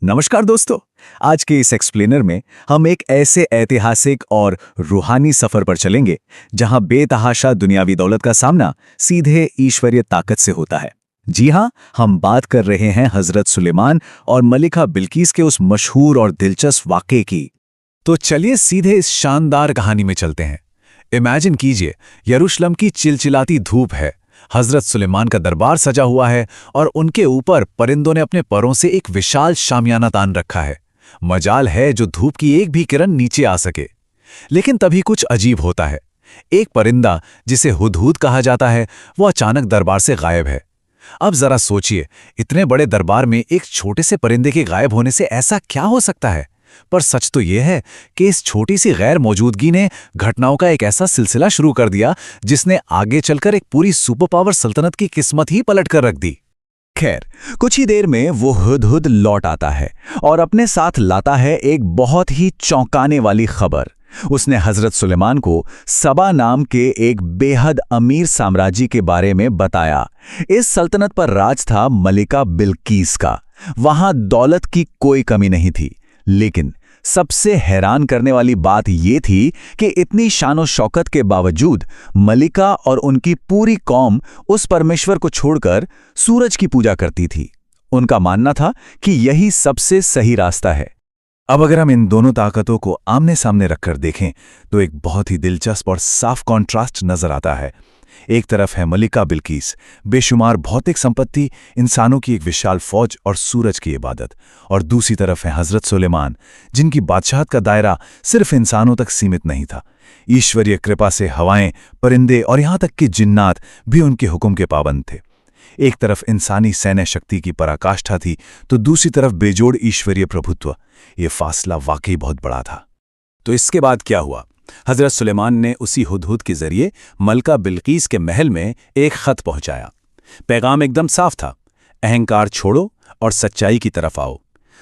नमस्कार दोस्तों। आज के इस एक्सप्लेनर में हम एक ऐसे ऐतिहासिक और रूहानी सफर पर चलेंगे जहां बेतहाशा दुनियावी दौलत का सामना सीधे ईश्वरीय ताकत से होता है। जी हां, हम बात कर रहे हैं हजरत सुलेमान और मलिका बिल्कीस के उस मशहूर और दिलचस्प वाक़े की। तो चलिए सीधे इस शानदार कहानी में चलते हैं। इमेजिन कीजिए, यरूशलेम की चिलचिलाती धूप है, हजरत सुलेमान का दरबार सजा हुआ है और उनके ऊपर परिंदों ने अपने परों से एक विशाल शामियाना तान रखा है। मजाल है जो धूप की एक भी किरण नीचे आ सके। लेकिन तभी कुछ अजीब होता है। एक परिंदा जिसे हुदहुद कहा जाता है, वो अचानक दरबार से गायब है। अब जरा सोचिए, इतने बड़े दरबार में एक छोटे से परिंदे के गायब होने से ऐसा क्या हो सकता है। पर सच तो यह है कि इस छोटी सी गैर मौजूदगी ने घटनाओं का एक ऐसा सिलसिला शुरू कर दिया जिसने आगे चलकर एक पूरी सुपर पावर सल्तनत की किस्मत ही पलट कर रख दी। खैर, कुछ ही देर में वो हुदहुद लौट आता है और अपने साथ लाता है एक बहुत ही चौंकाने वाली खबर। उसने हजरत सुलेमान को सबा नाम के एक बेहद अमीर साम्राज्य के बारे में बताया। इस सल्तनत पर राज था मलिका बिल्कीस का। वहां दौलत की कोई कमी नहीं थी, लेकिन सबसे हैरान करने वाली बात यह थी कि इतनी शानो शौकत के बावजूद मलिका और उनकी पूरी कौम उस परमेश्वर को छोड़कर सूरज की पूजा करती थी। उनका मानना था कि यही सबसे सही रास्ता है। अब अगर हम इन दोनों ताकतों को आमने सामने रखकर देखें तो एक बहुत ही दिलचस्प और साफ कॉन्ट्रास्ट नजर आता है। एक तरफ है मलिका बिल्कीस, बेशुमार भौतिक संपत्ति, इंसानों की एक विशाल फौज और सूरज की इबादत, और दूसरी तरफ है हजरत सुलेमान, जिनकी बादशाहत का दायरा सिर्फ इंसानों तक सीमित नहीं था। ईश्वरीय कृपा से हवाएं, परिंदे और यहां तक कि जिन्नात भी उनके हुक्म के पाबंद थे। एक तरफ इंसानी सैन्य शक्ति की पराकाष्ठा थी तो दूसरी तरफ बेजोड़ ईश्वरीय प्रभुत्व। ये फासला वाकई बहुत बड़ा था। तो इसके बाद क्या हुआ? हजरत सुलेमान ने उसी हुदहुद के जरिए मलिका बिल्कीस के महल में एक खत पहुंचाया। पैगाम एकदम साफ था, अहंकार छोड़ो और सच्चाई की तरफ आओ।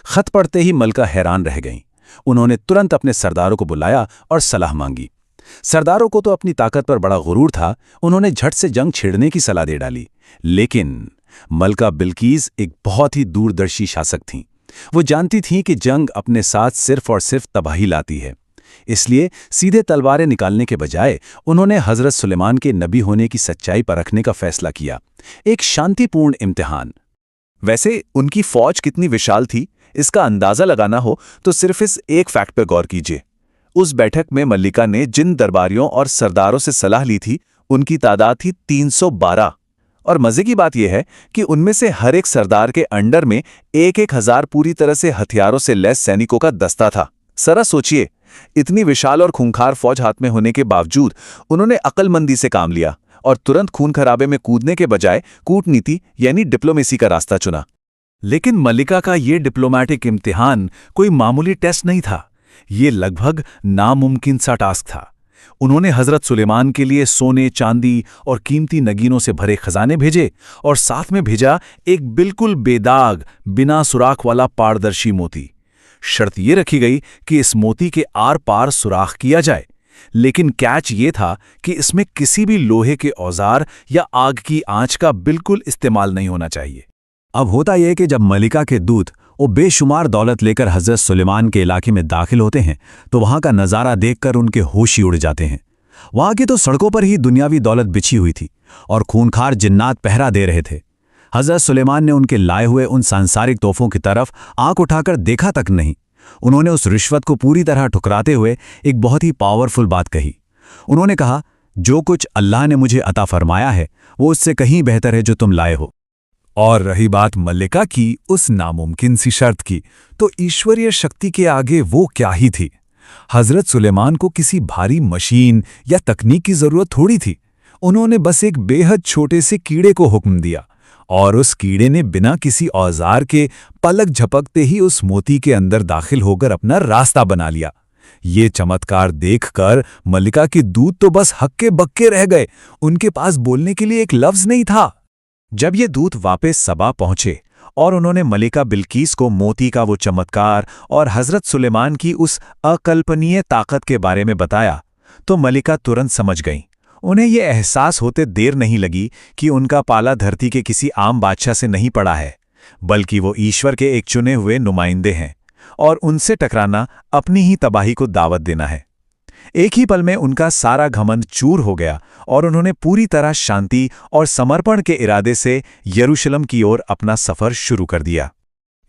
खत पढ़ते ही मलिका हैरान रह गईं। उन्होंने तुरंत अपने सरदारों को बुलाया और सलाह मांगी। सरदारों को तो अपनी ताकत पर बड़ा गुरूर था, उन्होंने झट से जंग छेड़ने की सलाह दे डाली। लेकिन मलिका बिल्कीस एक बहुत ही दूरदर्शी शासक थीं। वो जानती थीं कि जंग अपने साथ सिर्फ और सिर्फ तबाही लाती है। इसलिए सीधे तलवारें निकालने के बजाय उन्होंने हजरत सुलेमान के नबी होने की सच्चाई परखने का फैसला किया, एक शांतिपूर्ण इम्तिहान। वैसे उनकी फौज कितनी विशाल थी, इसका अंदाजा लगाना हो तो सिर्फ इस एक फैक्ट पर गौर कीजिए। उस बैठक में मलिका ने जिन दरबारियों और सरदारों से सलाह ली थी, उनकी तादाद थी 312। और मजे की बात यह है कि उनमें से हर एक सरदार के अंडर में 1,000 पूरी तरह से हथियारों से लैस सैनिकों का दस्ता था। जरा सोचिए, इतनी विशाल और खूंखार फौज हाथ में होने के बावजूद उन्होंने अक्लमंदी से काम लिया और तुरंत खून खराबे में कूदने के बजाय कूटनीति यानी डिप्लोमेसी का रास्ता चुना। लेकिन मलिका का ये डिप्लोमैटिक इम्तिहान कोई मामूली टेस्ट नहीं था, ये लगभग नामुमकिन सा टास्क था। उन्होंने हजरत सुलेमान के लिए सोने, चांदी और कीमती नगीनों से भरे खजाने भेजे और साथ में भेजा एक बिल्कुल बेदाग, बिना सुराख वाला पारदर्शी मोती। शर्त यह रखी गई कि इस मोती के आर पार सुराख किया जाए, लेकिन कैच ये था कि इसमें किसी भी लोहे के औजार या आग की आंच का बिल्कुल इस्तेमाल नहीं होना चाहिए। अब होता यह कि जब मलिका के दूत वो बेशुमार दौलत लेकर हजरत सुलेमान के इलाके में दाखिल होते हैं तो वहां का नज़ारा देखकर उनके होश ही उड़ जाते हैं। वहां की तो सड़कों पर ही दुनियावी दौलत बिछी हुई थी और खूंखार जिन्नात पहरा दे रहे थे। हजरत सुलेमान ने उनके लाए हुए उन सांसारिक तोहफों की तरफ आंख उठाकर देखा तक नहीं। उन्होंने उस रिश्वत को पूरी तरह ठुकराते हुए एक बहुत ही पावरफुल बात कही। उन्होंने कहा, जो कुछ अल्लाह ने मुझे अता फरमाया है वो उससे कहीं बेहतर है जो तुम लाए हो। और रही बात मलिका की उस नामुमकिन सी शर्त की, तो ईश्वरीय शक्ति के आगे वो क्या ही थी। हजरत सुलेमान को किसी भारी मशीन या तकनीक की जरूरत थोड़ी थी। उन्होंने बस एक बेहद छोटे से कीड़े को हुक्म दिया और उस कीड़े ने बिना किसी औजार के पलक झपकते ही उस मोती के अंदर दाखिल होकर अपना रास्ता बना लिया। ये चमत्कार देखकर मलिका के दूत तो बस हक्के बक्के रह गए। उनके पास बोलने के लिए एक लफ्ज नहीं था। जब ये दूत वापस सबा पहुंचे और उन्होंने मलिका बिल्कीस को मोती का वो चमत्कार और हजरत सुलेमान की उस अकल्पनीय ताकत के बारे में बताया, तो मलिका तुरंत समझ गईं। उन्हें यह एहसास होते देर नहीं लगी कि उनका पाला धरती के किसी आम बादशाह से नहीं पड़ा है, बल्कि वो ईश्वर के एक चुने हुए नुमाइंदे हैं, और उनसे टकराना अपनी ही तबाही को दावत देना है। एक ही पल में उनका सारा घमंड चूर हो गया और उन्होंने पूरी तरह शांति और समर्पण के इरादे से यरूशलेम की ओर अपना सफर शुरू कर दिया।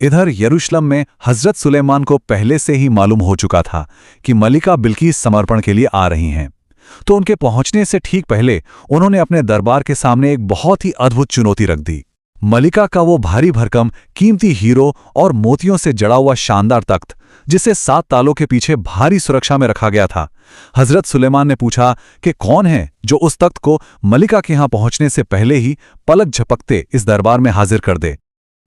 इधर यरूशलेम में हजरत सुलेमान को पहले से ही मालूम हो चुका था कि मलिका बिल्कीस समर्पण के लिए आ रही हैं, तो उनके पहुंचने से ठीक पहले उन्होंने अपने दरबार के सामने एक बहुत ही अद्भुत चुनौती रख दी। मलिका का वो भारी भरकम कीमती हीरो और मोतियों से जड़ा हुआ शानदार तख्त, जिसे 7 तालों के पीछे भारी सुरक्षा में रखा गया था। हजरत सुलेमान ने पूछा कि कौन है जो उस तख्त को मलिका के यहां पहुंचने से पहले ही पलक झपकते इस दरबार में हाजिर कर दे।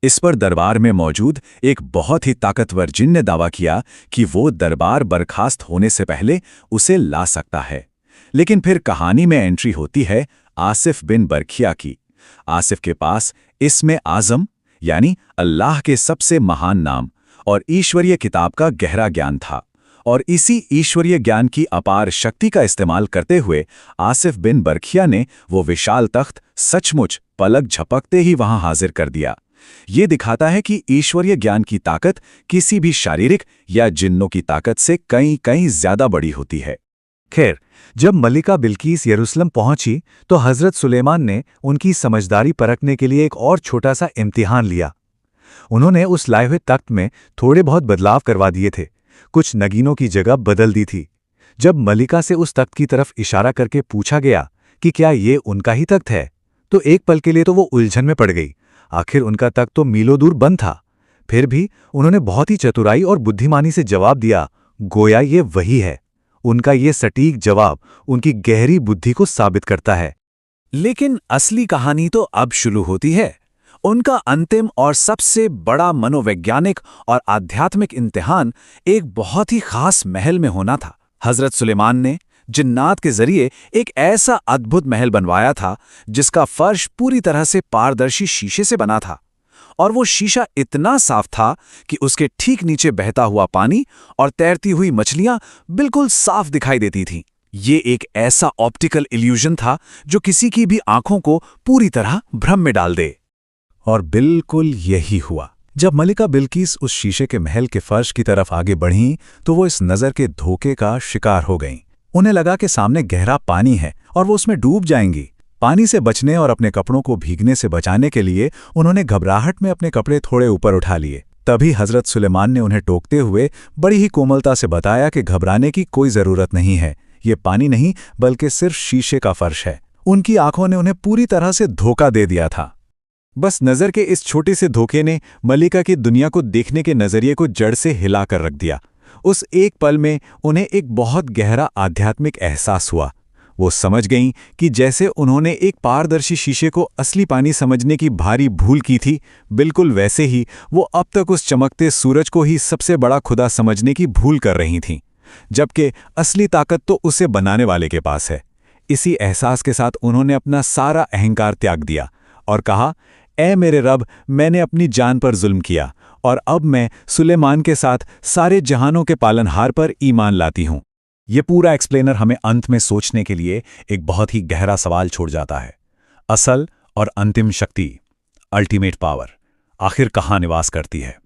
इस पर दरबार में मौजूद एक बहुत ही ताकतवर जिन ने दावा किया कि वो दरबार बर्खास्त होने से पहले उसे ला सकता है। लेकिन फिर कहानी में एंट्री होती है आसिफ बिन बरखिया की। आसिफ के पास इस्मे आज़म यानी अल्लाह के सबसे महान नाम और ईश्वरीय किताब का गहरा ज्ञान था, और इसी ईश्वरीय ज्ञान की अपार शक्ति का इस्तेमाल करते हुए आसिफ बिन बरखिया ने वो विशाल तख्त सचमुच पलक झपकते ही वहां हाजिर कर दिया। ये दिखाता है कि ईश्वरीय ज्ञान की ताकत किसी भी शारीरिक या जिन्नों की ताकत से कहीं ज्यादा बड़ी होती है। खैर, जब मलिका बिल्कीस यरूशलेम पहुंची तो हजरत सुलेमान ने उनकी समझदारी परखने के लिए एक और छोटा सा इम्तिहान लिया। उन्होंने उस लाए हुए तख्त में थोड़े बहुत बदलाव करवा दिए थे, कुछ नगीनों की जगह बदल दी थी। जब मलिका से उस तख्त की तरफ इशारा करके पूछा गया कि क्या ये उनका ही तख्त है, तो एक पल के लिए तो वो उलझन में पड़ गई। आखिर उनका तख्त तो मीलों दूर बंद था। फिर भी उन्होंने बहुत ही चतुराई और बुद्धिमानी से जवाब दिया, गोया ये वही है। उनका ये सटीक जवाब उनकी गहरी बुद्धि को साबित करता है। लेकिन असली कहानी तो अब शुरू होती है। उनका अंतिम और सबसे बड़ा मनोवैज्ञानिक और आध्यात्मिक इम्तिहान एक बहुत ही खास महल में होना था। हजरत सुलेमान ने जिन्नात के जरिए एक ऐसा अद्भुत महल बनवाया था जिसका फर्श पूरी तरह से पारदर्शी शीशे से बना था, और वो शीशा इतना साफ था कि उसके ठीक नीचे बहता हुआ पानी और तैरती हुई मछलियां बिल्कुल साफ दिखाई देती थीं। ये एक ऐसा ऑप्टिकल इल्यूजन था जो किसी की भी आंखों को पूरी तरह भ्रम में डाल दे। और बिल्कुल यही हुआ। जब मलिका बिल्कीस उस शीशे के महल के फर्श की तरफ आगे बढ़ीं तो वो इस नज़र के धोखे का शिकार हो गईं। उन्हें लगा कि सामने गहरा पानी है और वो उसमें डूब जाएंगी। पानी से बचने और अपने कपड़ों को भीगने से बचाने के लिए उन्होंने घबराहट में अपने कपड़े थोड़े ऊपर उठा लिए। तभी हजरत सुलेमान ने उन्हें टोकते हुए बड़ी ही कोमलता से बताया कि घबराने की कोई ज़रूरत नहीं है, ये पानी नहीं बल्कि सिर्फ शीशे का फर्श है। उनकी आंखों ने उन्हें पूरी तरह से धोखा दे दिया था। बस नज़र के इस छोटे से धोखे ने मलिका की दुनिया को देखने के नज़रिए को जड़ से हिला कर रख दिया। उस एक पल में उन्हें एक बहुत गहरा आध्यात्मिक एहसास हुआ। वो समझ गईं कि जैसे उन्होंने एक पारदर्शी शीशे को असली पानी समझने की भारी भूल की थी, बिल्कुल वैसे ही वो अब तक उस चमकते सूरज को ही सबसे बड़ा खुदा समझने की भूल कर रही थीं, जबकि असली ताकत तो उसे बनाने वाले के पास है। इसी एहसास के साथ उन्होंने अपना सारा अहंकार त्याग दिया और कहा, ऐ मेरे रब, मैंने अपनी जान पर जुल्म किया और अब मैं सुलेमान के साथ सारे जहानों के पालनहार पर ईमान लाती हूं। ये पूरा एक्सप्लेनर हमें अंत में सोचने के लिए एक बहुत ही गहरा सवाल छोड़ जाता है। असल और अंतिम शक्ति, अल्टीमेट पावर, आखिर कहाँ निवास करती है?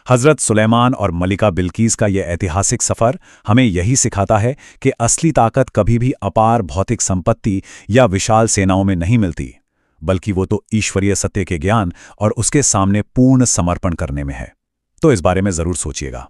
हजरत सुलेमान और मलिका बिल्कीस का यह ऐतिहासिक सफर हमें यही सिखाता है कि असली ताकत कभी भी अपार भौतिक संपत्ति या विशाल सेनाओं में नहीं मिलती, बल्कि वो तो ईश्वरीय सत्य के ज्ञान और उसके सामने पूर्ण समर्पण करने में है। तो इस बारे में जरूर सोचिएगा।